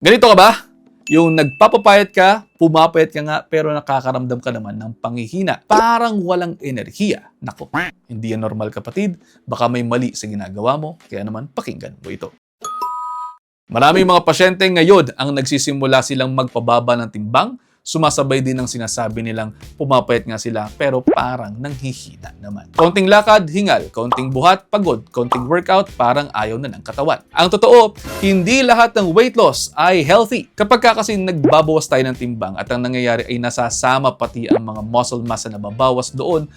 Ganito ka ba? Yung nagpapapayat ka, pumapayat ka nga, pero nakakaramdam ka naman ng panghihina. Parang walang enerhiya. Nako, hindi yan normal kapatid. Baka may mali sa ginagawa mo, kaya naman pakinggan mo ito. Maraming mga pasyente ngayon ang nagsisimula silang magpababa ng timbang, sumasabay din ng sinasabi nilang pumapayat nga sila pero parang nanghihina naman. Konting lakad, hingal. Konting buhat, pagod. Konting workout, parang ayaw na ng katawan. Ang totoo, hindi lahat ng weight loss ay healthy. Kapag kasi nagbabawas tayo ng timbang at ang nangyayari ay nasasama pati ang mga muscle mass na nababawas doon,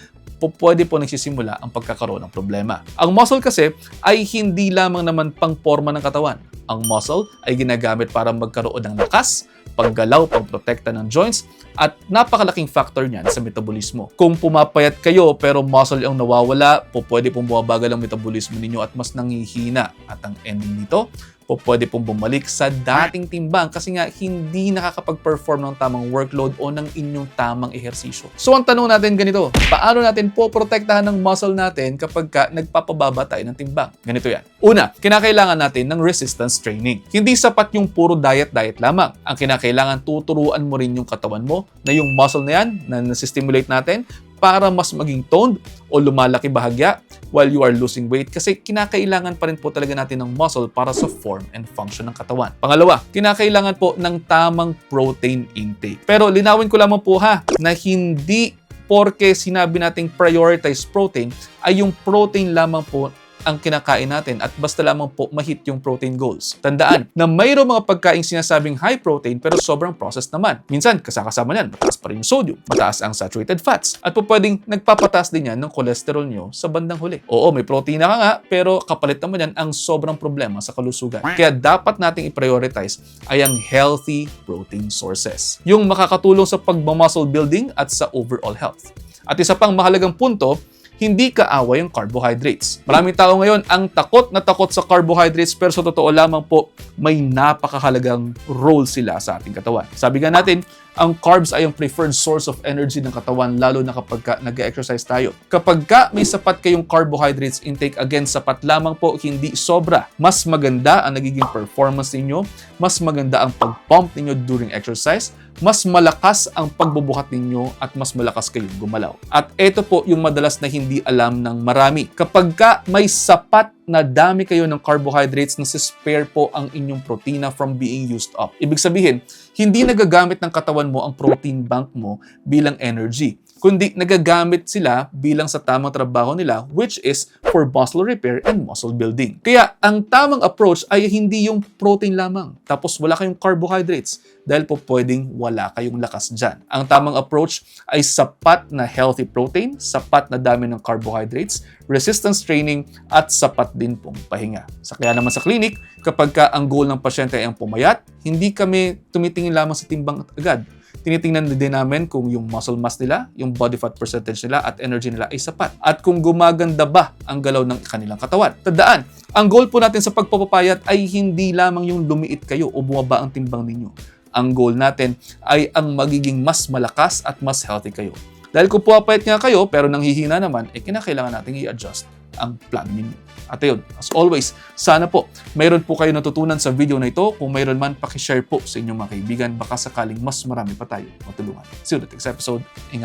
pwede po nagsisimula ang pagkakaroon ng problema. Ang muscle kasi ay hindi lamang naman pang forma ng katawan. Ang muscle ay ginagamit para magkaroon ng lakas, paggalaw, pagprotekta ng joints, at napakalaking factor niyan sa metabolismo. Kung pumapayat kayo pero muscle ang nawawala, pwede pong bumabagal ang metabolismo ninyo at mas nanghihina. At ang ending nito, pwede pong bumalik sa dating timbang kasi nga hindi nakakapag-perform ng tamang workload o ng inyong tamang ehersisyo. So ang tanong natin ganito, paano natin poprotektahan ng muscle natin kapag nagpapababa tayo ng timbang? Ganito yan. Una, kinakailangan natin ng resistance training. Hindi sapat yung puro diet lamang. Ang kinakailangan, tuturuan mo rin yung katawan mo na yung muscle na yan na nasi-stimulate natin para mas maging toned o lumalaki bahagya while you are losing weight kasi kinakailangan pa rin po talaga natin ng muscle para sa form and function ng katawan. Pangalawa, kinakailangan po ng tamang protein intake. Pero linawin ko lamang po na hindi porke sinabi nating prioritize protein ay yung protein lamang po ang kinakain natin at basta lamang po ma-hit yung protein goals. Tandaan na mayroong mga pagkaing sinasabing high protein pero sobrang processed naman. Minsan, kasama niyan, mataas pa rin yung sodium, mataas ang saturated fats, at po pwedeng nagpapataas din yan ng cholesterol nyo sa bandang huli. Oo, may protina ka nga, pero kapalit naman yan ang sobrang problema sa kalusugan. Kaya dapat nating i-prioritize ay ang healthy protein sources. Yung makakatulong sa pagmamuscle building at sa overall health. At isa pang mahalagang punto, hindi kaaway ang carbohydrates. Maraming tao ngayon ang takot na takot sa carbohydrates pero sa totoo lamang po may napakahalagang role sila sa ating katawan. Sabi nga natin, ang carbs ay ang preferred source of energy ng katawan lalo na kapag nag-exercise tayo. Kapag may sapat kayong carbohydrates intake, again, sapat lamang po, hindi sobra. Mas maganda ang nagiging performance ninyo, mas maganda ang pag-pump ninyo during exercise, mas malakas ang pagbubuhat ninyo at mas malakas kayong gumalaw. At ito po yung madalas na hindi alam ng marami. Kapag may sapat na dami kayo ng carbohydrates, nasi-spare po ang inyong protina from being used up. Ibig sabihin, hindi nagagamit ng katawan mo ang protein bank mo bilang energy, kundi nagagamit sila bilang sa tamang trabaho nila, which is for muscle repair and muscle building. Kaya ang tamang approach ay hindi yung protein lamang, tapos wala kayong carbohydrates, dahil po pwedeng wala kayong lakas dyan. Ang tamang approach ay sapat na healthy protein, sapat na dami ng carbohydrates, resistance training, at sapat din pong pahinga. Kaya naman sa clinic, kapag ang goal ng pasyente ay ang pumayat, hindi kami tumitingin lamang sa timbang agad. Tinitingnan din namin kung yung muscle mass nila, yung body fat percentage nila at energy nila ay sapat. At kung gumaganda ba ang galaw ng kanilang katawan. Tandaan, ang goal po natin sa pagpapapayat ay hindi lamang yung lumiit kayo o bumaba ang timbang ninyo. Ang goal natin ay ang magiging mas malakas at mas healthy kayo. Dahil kung pumapayat nga kayo pero nanghihina naman, kinakailangan natin i-adjust ang plan ninyo. At ayun, as always, sana po mayroon po kayo natutunan sa video na ito. Kung mayroon man, pakishare po sa inyong mga kaibigan. Baka sakaling mas marami pa tayo matulungan. See you in the next episode. Ingat.